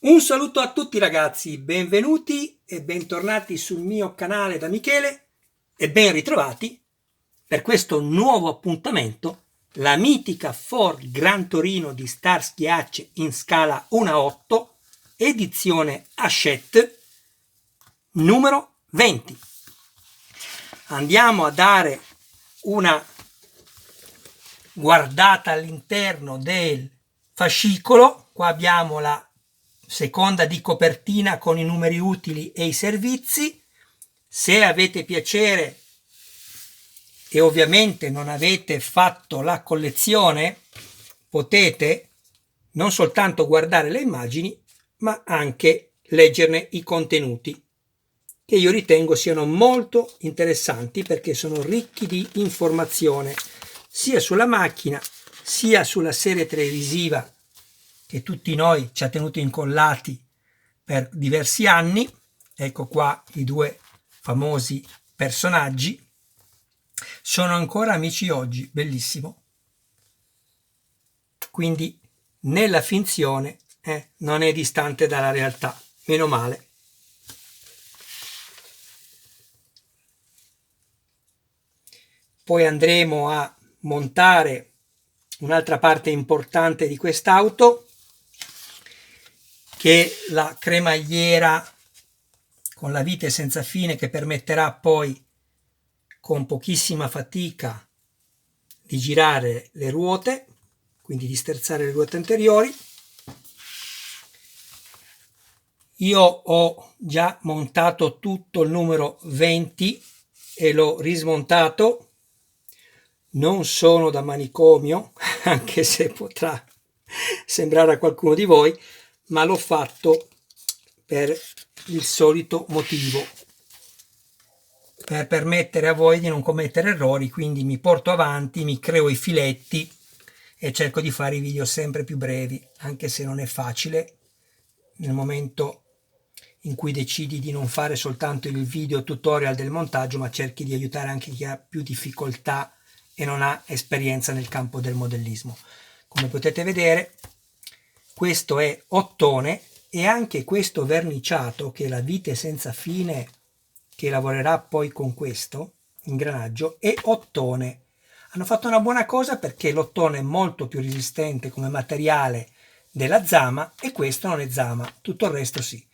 Un saluto a tutti ragazzi, benvenuti e bentornati sul mio canale da Michele e ben ritrovati per questo nuovo appuntamento, la mitica Ford Gran Torino di Starsky Hutch in scala 1:8, edizione Hachette, numero 20. Andiamo a dare una guardata all'interno del fascicolo. Qua abbiamo la seconda di copertina con i numeri utili e i servizi. Se avete piacere e ovviamente non avete fatto la collezione, potete non soltanto guardare le immagini, ma anche leggerne i contenuti, che io ritengo siano molto interessanti perché sono ricchi di informazione sia sulla macchina sia sulla serie televisiva che tutti noi ci ha tenuto incollati per diversi anni. Ecco qua i due famosi personaggi. Sono ancora amici oggi, bellissimo. Quindi nella finzione non è distante dalla realtà, meno male. Poi andremo a montare un'altra parte importante di quest'auto, che è la cremagliera con la vite senza fine, che permetterà poi con pochissima fatica di girare le ruote, quindi di sterzare le ruote anteriori. Io ho già montato tutto il numero 20 e l'ho rismontato. Non sono da manicomio, anche se potrà sembrare a qualcuno di voi, ma l'ho fatto per il solito motivo, per permettere a voi di non commettere errori. Quindi mi porto avanti, mi creo i filetti e cerco di fare i video sempre più brevi, anche se non è facile nel momento in cui decidi di non fare soltanto il video tutorial del montaggio, ma cerchi di aiutare anche chi ha più difficoltà e non ha esperienza nel campo del modellismo. Come potete vedere, questo è ottone, e anche questo verniciato, che è la vite senza fine che lavorerà poi con questo ingranaggio, è ottone. Hanno fatto una buona cosa perché l'ottone è molto più resistente come materiale della zama e questo non è zama, tutto il resto sì.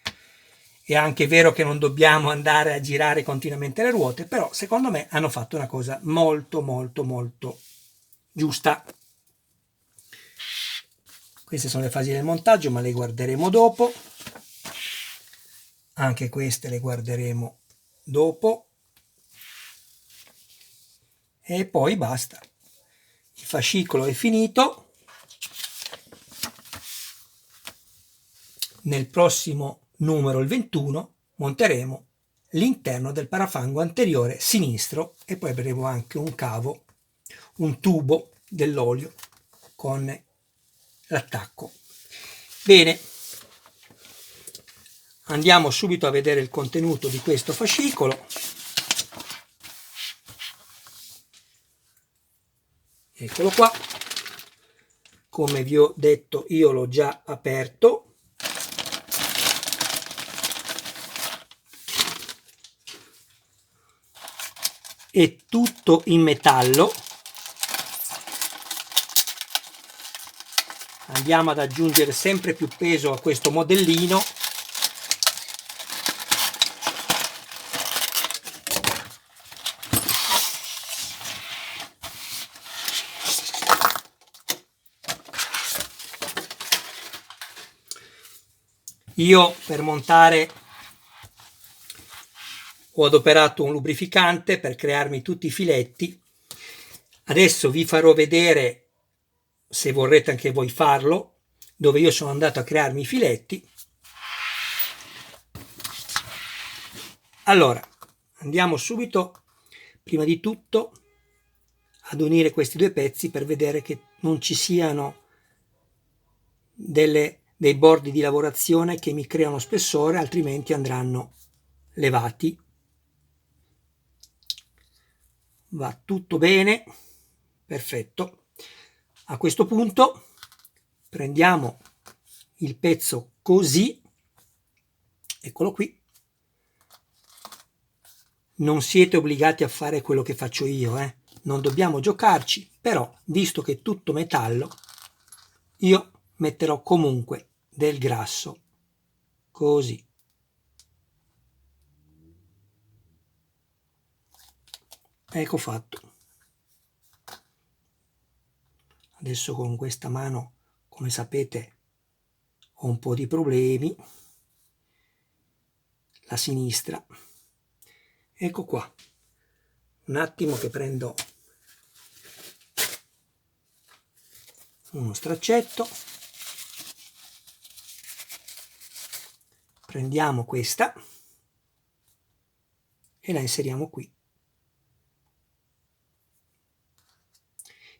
È anche vero che non dobbiamo andare a girare continuamente le ruote, però secondo me hanno fatto una cosa molto molto molto giusta. Queste sono le fasi del montaggio, ma le guarderemo dopo. Anche queste le guarderemo dopo. E poi basta. Il fascicolo è finito. Nel prossimo numero, il 21, monteremo l'interno del parafango anteriore sinistro e poi avremo anche un cavo, un tubo dell'olio con l'attacco. Bene, andiamo subito a vedere il contenuto di questo fascicolo. Eccolo qua. Come vi ho detto, io l'ho già aperto. È tutto in metallo. Andiamo ad aggiungere sempre più peso a questo modellino. Io per montare ho adoperato un lubrificante per crearmi tutti i filetti. Adesso vi farò vedere, se vorrete anche voi farlo, dove io sono andato a crearmi i filetti. Allora, andiamo subito, prima di tutto, ad unire questi due pezzi per vedere che non ci siano dei bordi di lavorazione che mi creano spessore, altrimenti andranno levati. Va tutto bene, perfetto. A questo punto prendiamo il pezzo così, eccolo qui. Non siete obbligati a fare quello che faccio io, non dobbiamo giocarci, però visto che è tutto metallo, io metterò comunque del grasso, così. Ecco fatto. Adesso con questa mano, come sapete, ho un po' di problemi. La sinistra. Ecco qua. Un attimo che prendo uno straccetto. Prendiamo questa e la inseriamo qui.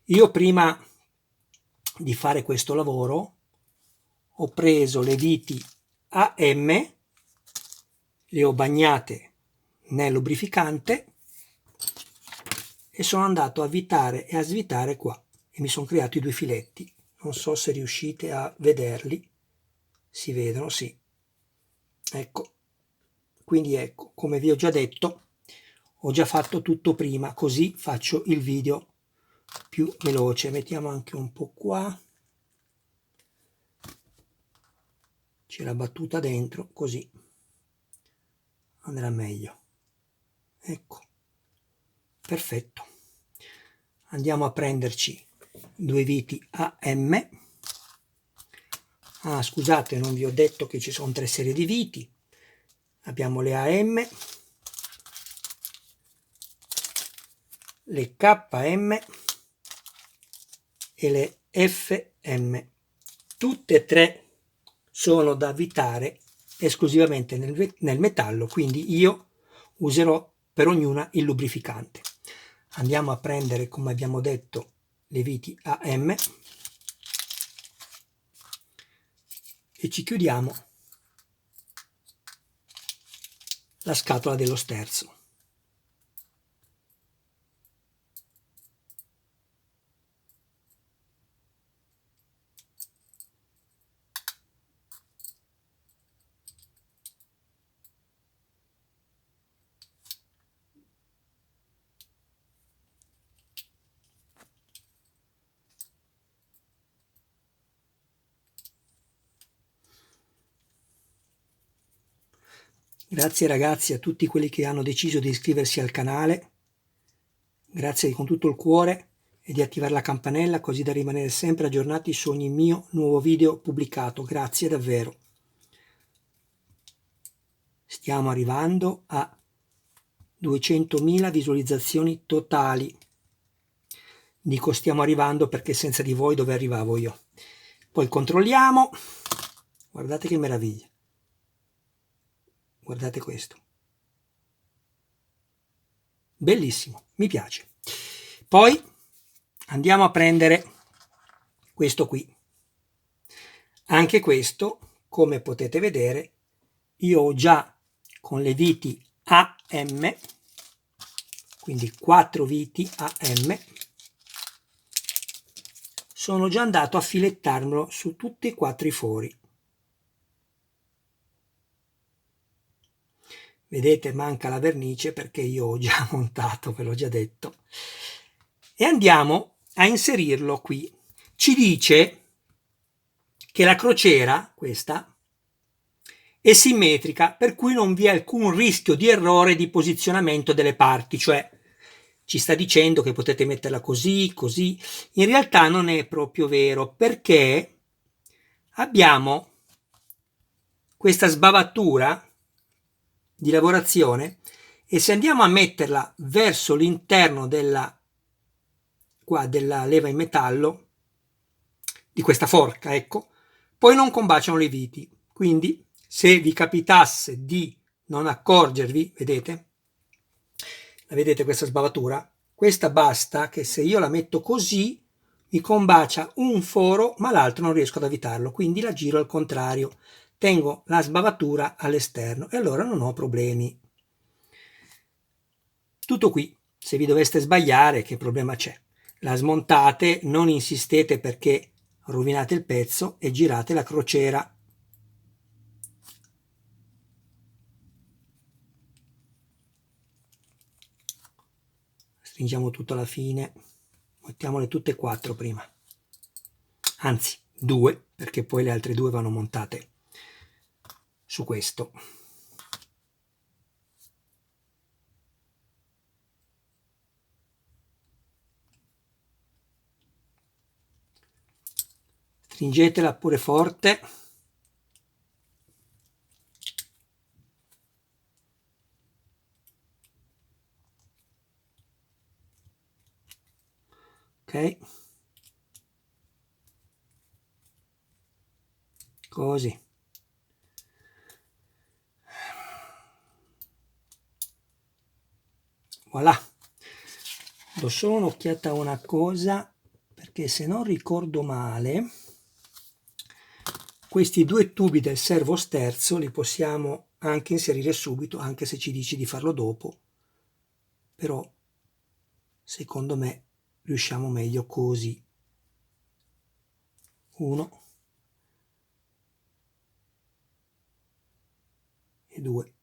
Io prima di fare questo lavoro ho preso le viti AM, le ho bagnate nel lubrificante e sono andato a avvitare e a svitare qua e mi sono creati due filetti. Non so se riuscite a vederli, si vedono, sì. Ecco, quindi ecco, come vi ho già detto, ho già fatto tutto prima, così faccio il video più veloce. Mettiamo anche un po' qua, c'è la battuta dentro, così andrà meglio. Ecco, perfetto. Andiamo a prenderci due viti AM. Ah, scusate, non vi ho detto che ci sono 3 serie di viti. Abbiamo le AM, le KM e le FM. Tutte e 3 sono da avvitare esclusivamente nel metallo, quindi io userò per ognuna il lubrificante. Andiamo a prendere, come abbiamo detto, le viti AM e ci chiudiamo la scatola dello sterzo. Grazie ragazzi a tutti quelli che hanno deciso di iscriversi al canale, grazie con tutto il cuore e di attivare la campanella così da rimanere sempre aggiornati su ogni mio nuovo video pubblicato, grazie davvero. Stiamo arrivando a 200.000 visualizzazioni totali, dico stiamo arrivando perché senza di voi dove arrivavo io. Poi controlliamo, guardate che meraviglia. Guardate questo, bellissimo, mi piace. Poi andiamo a prendere questo qui. Anche questo, come potete vedere, io ho già con le viti AM, quindi 4 viti AM, sono già andato a filettarmelo su tutti e 4 i fori. Vedete, manca la vernice perché io ho già montato, ve l'ho già detto. E andiamo a inserirlo qui. Ci dice che la crociera, questa, è simmetrica, per cui non vi è alcun rischio di errore di posizionamento delle parti, cioè ci sta dicendo che potete metterla così, così. In realtà non è proprio vero, perché abbiamo questa sbavatura di lavorazione e se andiamo a metterla verso l'interno della leva in metallo, di questa forca, ecco, poi non combaciano le viti. Quindi se vi capitasse di non accorgervi, vedete? La vedete questa sbavatura? Questa basta che se io la metto così mi combacia un foro ma l'altro non riesco ad evitarlo, quindi la giro al contrario, tengo la sbavatura all'esterno e allora non ho problemi. Tutto qui. Se vi doveste sbagliare, che problema c'è? La smontate, non insistete perché rovinate il pezzo e girate la crociera stringiamo tutto alla fine, mettiamole tutte e 4 prima, anzi 2, perché poi le altre 2 vanno montate su questo. Stringetela pure forte. Ok, così. Voilà. Do solo un'occhiata a una cosa, perché se non ricordo male, questi 2 tubi del servo sterzo li possiamo anche inserire subito, anche se ci dice di farlo dopo, però secondo me riusciamo meglio così. 1 e 2.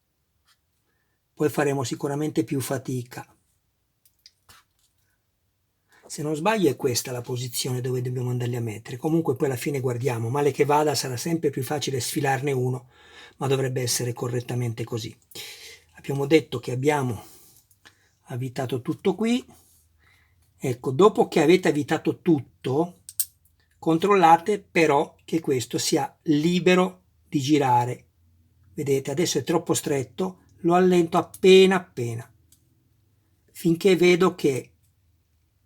Poi faremo sicuramente più fatica. Se non sbaglio è questa la posizione dove dobbiamo andarli a mettere. Comunque poi alla fine guardiamo, male che vada sarà sempre più facile sfilarne uno, ma dovrebbe essere correttamente così. Abbiamo detto che abbiamo avvitato tutto qui. Ecco, dopo che avete avvitato tutto, controllate però che questo sia libero di girare. Vedete, adesso è troppo stretto, lo allento appena appena, finché vedo che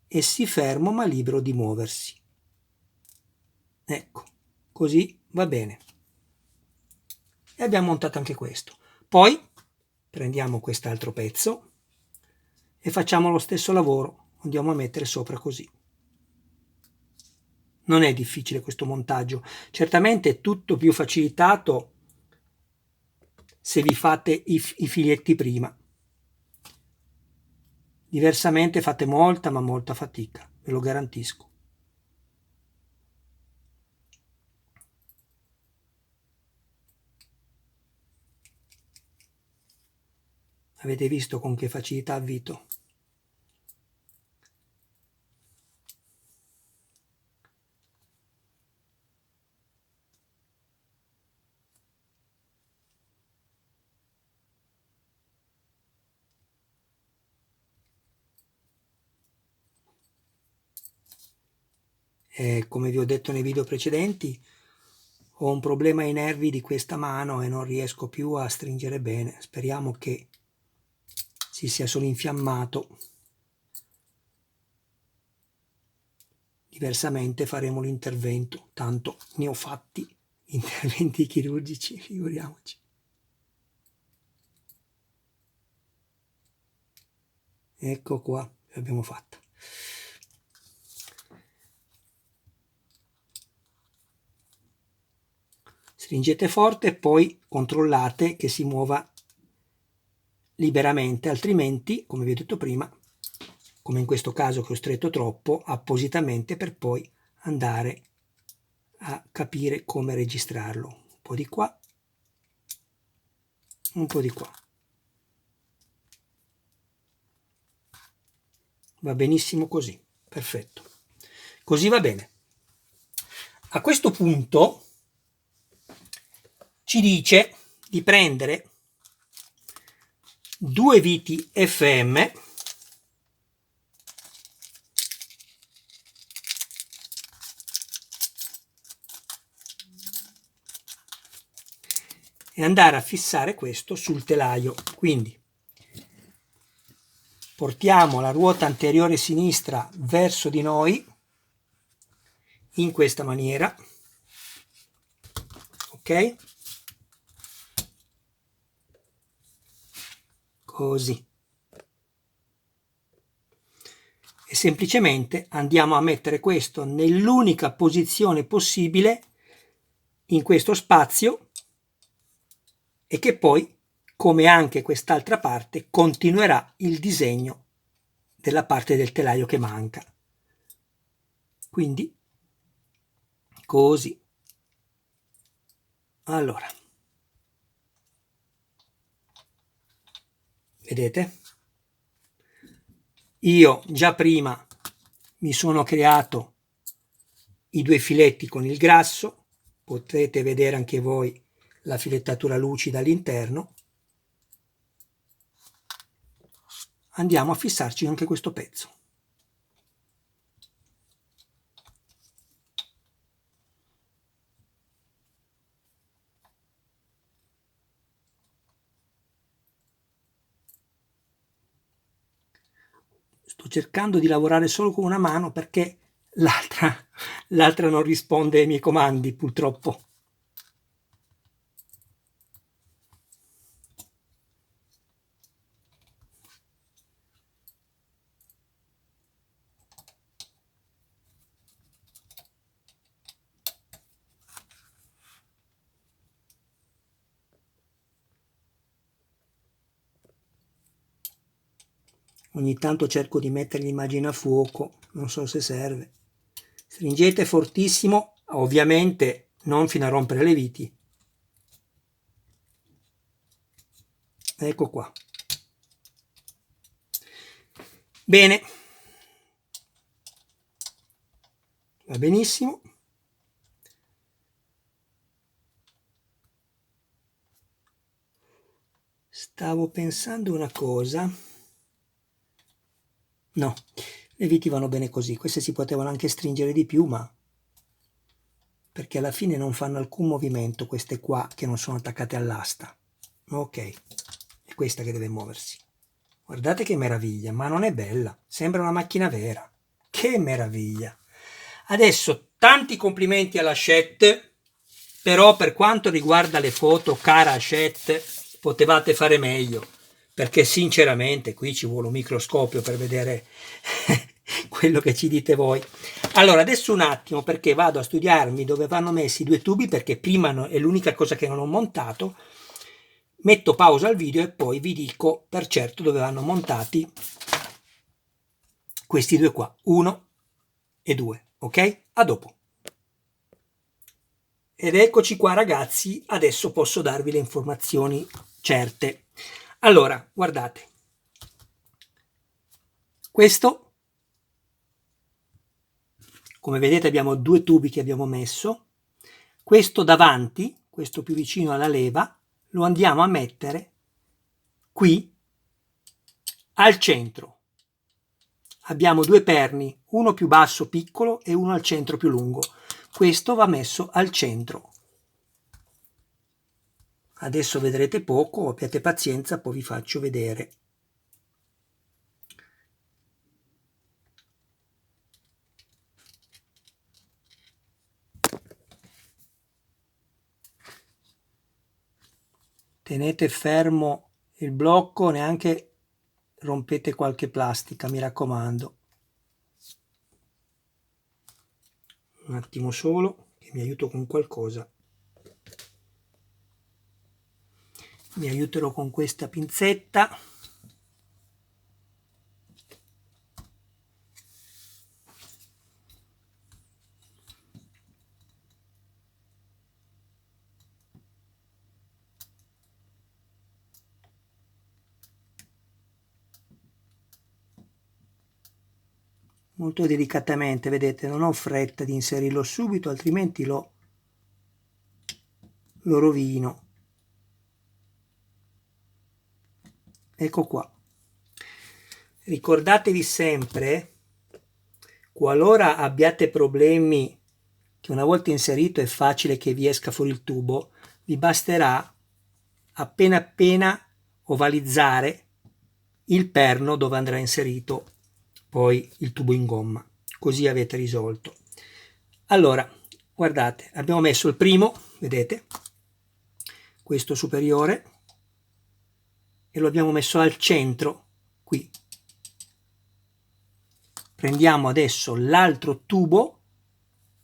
è sì fermo ma libero di muoversi. Ecco, così va bene. E abbiamo montato anche questo. Poi prendiamo quest'altro pezzo e facciamo lo stesso lavoro. Andiamo a mettere sopra così. Non è difficile questo montaggio. Certamente è tutto più facilitato se vi fate i filetti prima. Diversamente fate molta ma molta fatica, ve lo garantisco. Avete visto con che facilità avvito? E come vi ho detto nei video precedenti, ho un problema ai nervi di questa mano e non riesco più a stringere bene. Speriamo che si sia solo infiammato. Diversamente faremo l'intervento, tanto ne ho fatti interventi chirurgici, figuriamoci. Ecco qua, l'abbiamo fatta. Stringete forte e poi controllate che si muova liberamente, altrimenti, come vi ho detto prima, come in questo caso che ho stretto troppo, appositamente per poi andare a capire come registrarlo. Un po' di qua, un po' di qua. Va benissimo così, perfetto. Così va bene. A questo punto ci dice di prendere 2 viti FM e andare a fissare questo sul telaio. Quindi portiamo la ruota anteriore sinistra verso di noi in questa maniera, ok? Così. E semplicemente andiamo a mettere questo nell'unica posizione possibile in questo spazio e che poi, come anche quest'altra parte, continuerà il disegno della parte del telaio che manca. Quindi così. Allora, vedete? Io già prima mi sono creato i due filetti con il grasso, potete vedere anche voi la filettatura lucida all'interno. Andiamo a fissarci anche questo pezzo. Sto cercando di lavorare solo con una mano perché l'altra non risponde ai miei comandi, purtroppo. Ogni tanto cerco di mettere l'immagine a fuoco, non so se serve. Stringete fortissimo, ovviamente non fino a rompere le viti. Ecco qua. Bene. Va benissimo. Stavo pensando una cosa. No, le viti vanno bene così. Queste si potevano anche stringere di più, ma perché alla fine non fanno alcun movimento queste qua che non sono attaccate all'asta. Ok, è questa che deve muoversi. Guardate che meraviglia, ma non è bella, sembra una macchina vera. Che meraviglia. Adesso tanti complimenti alla Hachette, però per quanto riguarda le foto, cara Hachette, potevate fare meglio, perché sinceramente qui ci vuole un microscopio per vedere quello che ci dite voi. Allora adesso un attimo, perché vado a studiarmi dove vanno messi i due tubi, perché prima è l'unica cosa che non ho montato. Metto pausa al video e poi vi dico per certo dove vanno montati questi due qua, 1 e 2, ok? A dopo. Ed eccoci qua ragazzi, adesso posso darvi le informazioni certe. Allora, guardate, questo, come vedete abbiamo due tubi che abbiamo messo, questo davanti, questo più vicino alla leva, lo andiamo a mettere qui al centro. Abbiamo due perni, uno più basso piccolo e uno al centro più lungo. Questo va messo al centro. Adesso vedrete poco, abbiate pazienza, poi vi faccio vedere. Tenete fermo il blocco, neanche rompete qualche plastica, mi raccomando. Un attimo solo, che mi aiuto con qualcosa. Mi aiuterò con questa pinzetta. Molto delicatamente, vedete, non ho fretta di inserirlo subito, altrimenti lo rovino. Ecco qua. Ricordatevi sempre, qualora abbiate problemi che una volta inserito è facile che vi esca fuori il tubo, vi basterà appena appena ovalizzare il perno dove andrà inserito poi il tubo in gomma, così avete risolto. Allora, guardate, abbiamo messo il primo, vedete, questo superiore, e lo abbiamo messo al centro qui. Prendiamo adesso l'altro tubo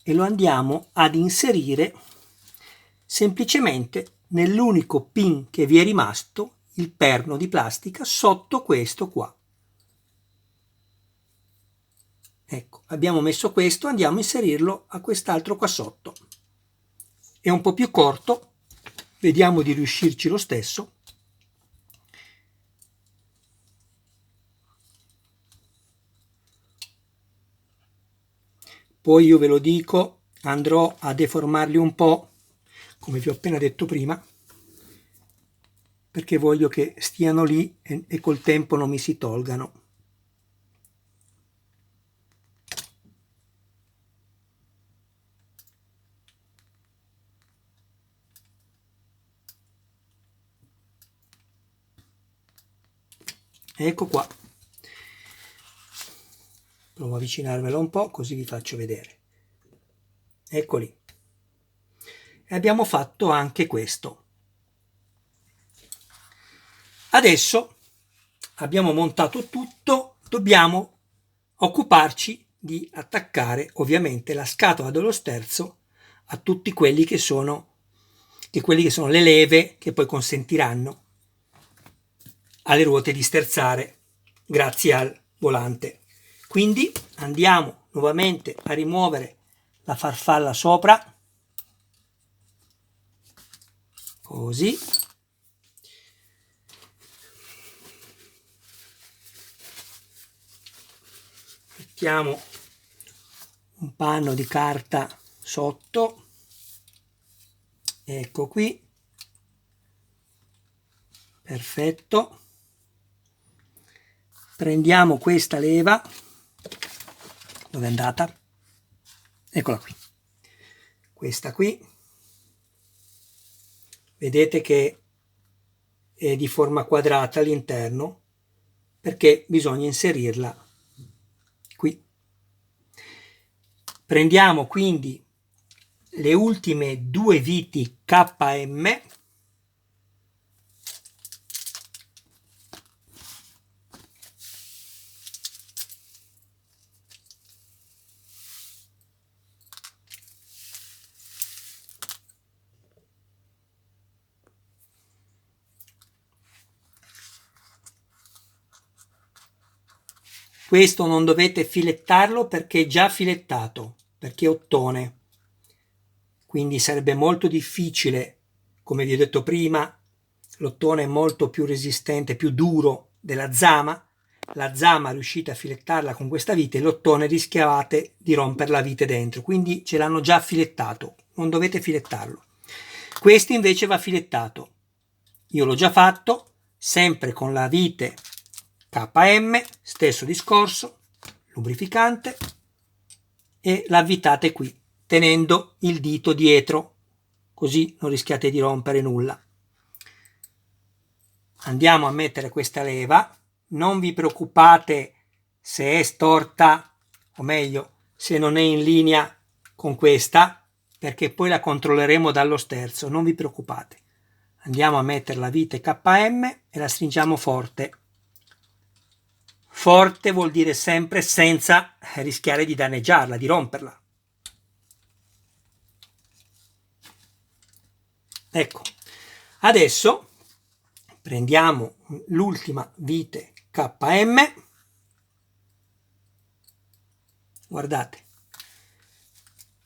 e lo andiamo ad inserire semplicemente nell'unico pin che vi è rimasto, il perno di plastica, sotto questo qua. Ecco, abbiamo messo questo, andiamo a inserirlo a quest'altro qua sotto. È un po' più corto, vediamo di riuscirci lo stesso. Poi io ve lo dico, andrò a deformarli un po', come vi ho appena detto prima, perché voglio che stiano lì e col tempo non mi si tolgano. Ecco qua. Provo a avvicinarmelo un po', così vi faccio vedere. Eccoli. E abbiamo fatto anche questo. Adesso abbiamo montato tutto, dobbiamo occuparci di attaccare ovviamente la scatola dello sterzo a tutti quelli che sono le leve che poi consentiranno alle ruote di sterzare grazie al volante. Quindi andiamo nuovamente a rimuovere la farfalla sopra, così. Mettiamo un panno di carta sotto, ecco qui, perfetto. Prendiamo questa leva, dove è andata? Eccola qui, questa qui, vedete che è di forma quadrata all'interno perché bisogna inserirla qui. Prendiamo quindi le ultime due viti KM, questo non dovete filettarlo perché è già filettato, perché è ottone, quindi sarebbe molto difficile, come vi ho detto prima, l'ottone è molto più resistente, più duro della zama, la zama riuscite a filettarla con questa vite, l'ottone rischiavate di rompere la vite dentro, quindi ce l'hanno già filettato, non dovete filettarlo. Questo invece va filettato, io l'ho già fatto, sempre con la vite KM, stesso discorso, lubrificante, e l'avvitate qui, tenendo il dito dietro, così non rischiate di rompere nulla. Andiamo a mettere questa leva, non vi preoccupate se è storta, o meglio, se non è in linea con questa, perché poi la controlleremo dallo sterzo, non vi preoccupate. Andiamo a mettere la vite KM e la stringiamo forte. Forte vuol dire sempre senza rischiare di danneggiarla, di romperla. Ecco, adesso prendiamo l'ultima vite KM, guardate,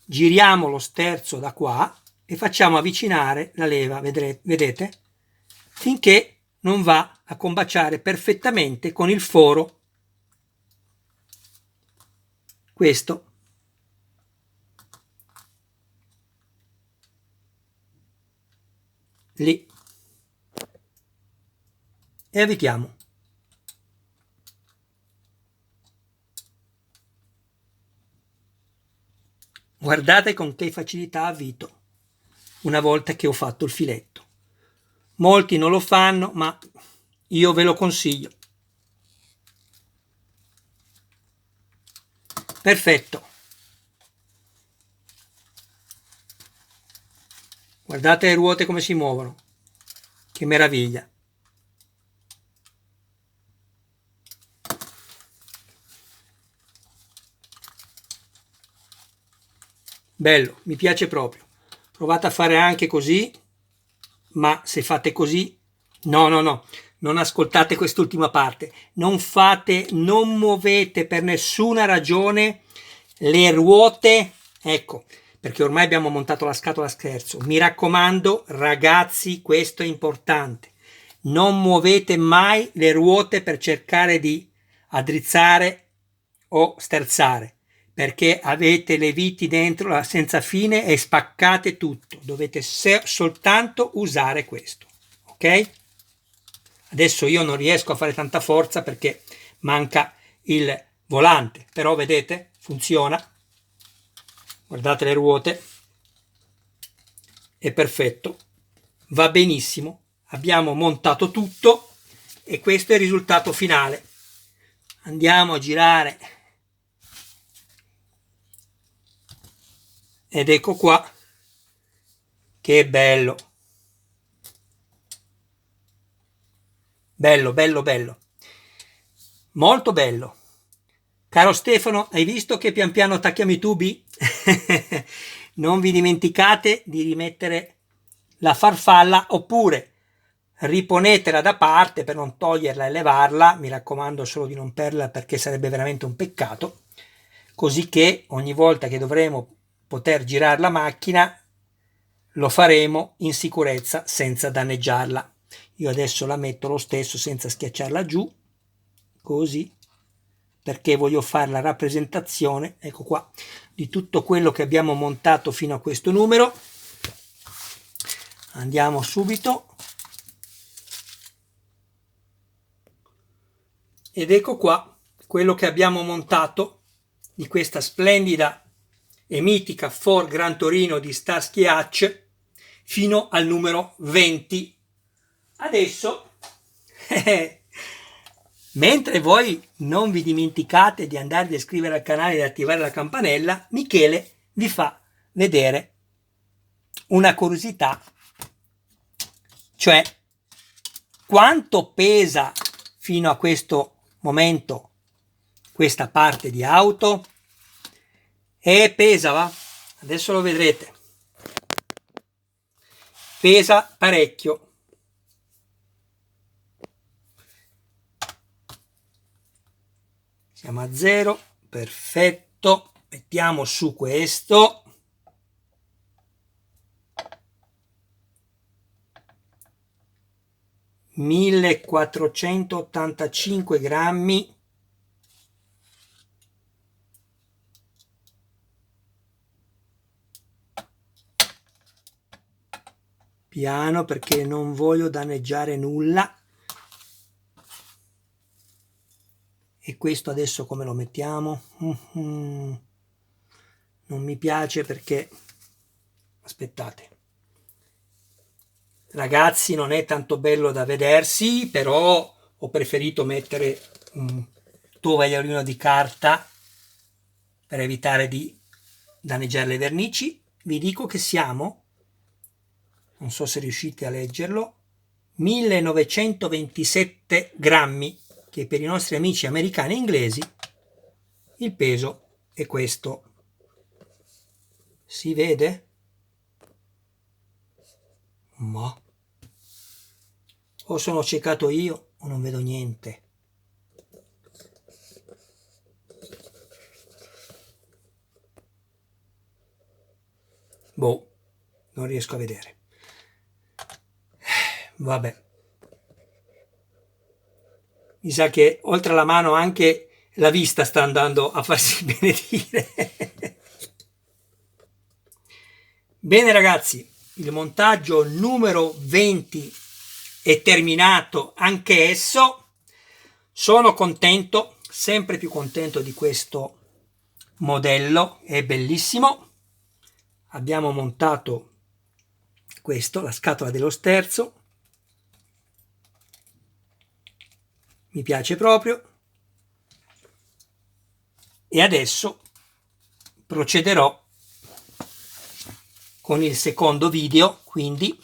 giriamo lo sterzo da qua e facciamo avvicinare la leva, vedete, finché non va a combaciare perfettamente con il foro, questo. Lì. E avvitiamo. Guardate con che facilità avvito una volta che ho fatto il filetto. Molti non lo fanno, ma io ve lo consiglio. Perfetto. Guardate le ruote come si muovono. Che meraviglia. Bello, mi piace proprio. Provate a fare anche così, ma se fate così, no, non ascoltate quest'ultima parte. Non muovete per nessuna ragione le ruote, ecco, perché ormai abbiamo montato la scatola a scherzo. Mi raccomando, ragazzi, questo è importante. Non muovete mai le ruote per cercare di addrizzare o sterzare, perché avete le viti dentro senza fine e spaccate tutto. Dovete soltanto usare questo, ok? Adesso io non riesco a fare tanta forza perché manca il volante, però vedete, funziona. Guardate le ruote, è perfetto, va benissimo. Abbiamo montato tutto e questo è il risultato finale. Andiamo a girare ed ecco qua, che bello, bello, bello, bello, molto bello. Caro Stefano, hai visto che pian piano attacchiamo i tubi? Non vi dimenticate di rimettere la farfalla oppure riponetela da parte per non toglierla e levarla. Mi raccomando solo di non perderla perché sarebbe veramente un peccato, così che ogni volta che dovremo poter girare la macchina lo faremo in sicurezza senza danneggiarla. Io adesso la metto lo stesso senza schiacciarla giù, così, perché voglio fare la rappresentazione, ecco qua, di tutto quello che abbiamo montato fino a questo numero. Andiamo subito ed ecco qua quello che abbiamo montato di questa splendida e mitica Ford Gran Torino di Starsky Hutch fino al numero 20. Adesso mentre voi non vi dimenticate di andare ad iscrivervi al canale e di attivare la campanella, Michele vi fa vedere una curiosità, cioè quanto pesa fino a questo momento questa parte di auto. E pesa, va? Adesso lo vedrete. Pesa parecchio. Siamo a 0, perfetto. Mettiamo su questo. $1.485. Piano perché non voglio danneggiare nulla. E questo adesso come lo mettiamo? Non mi piace perché, aspettate, ragazzi, non è tanto bello da vedersi, però ho preferito mettere un tovagliolino di carta per evitare di danneggiare le vernici. Vi dico che siamo, non so se riuscite a leggerlo, 1927 grammi, che per i nostri amici americani e inglesi il peso è questo. Si vede? Ma o sono ciecato io o non vedo niente. Boh, non riesco a vedere. Vabbè. Mi sa che oltre alla mano anche la vista sta andando a farsi benedire. Bene ragazzi, il montaggio numero 20 è terminato anche esso. Sono contento, sempre più contento di questo modello, è bellissimo. Abbiamo montato questo, la scatola dello sterzo. Mi piace proprio. E adesso procederò con il secondo video, quindi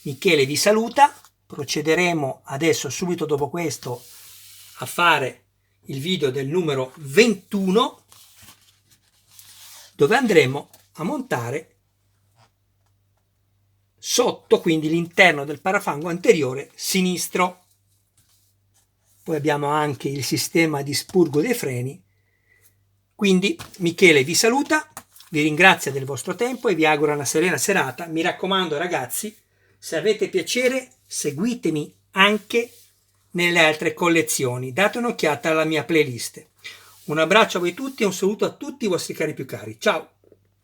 Michele vi saluta. Procederemo adesso subito dopo questo a fare il video del numero 21, dove andremo a montare sotto, quindi l'interno del parafango anteriore sinistro. Poi abbiamo anche il sistema di spurgo dei freni. Quindi Michele vi saluta, vi ringrazia del vostro tempo e vi augura una serena serata. Mi raccomando ragazzi, se avete piacere seguitemi anche nelle altre collezioni, date un'occhiata alla mia playlist. Un abbraccio a voi tutti e un saluto a tutti i vostri cari più cari. Ciao!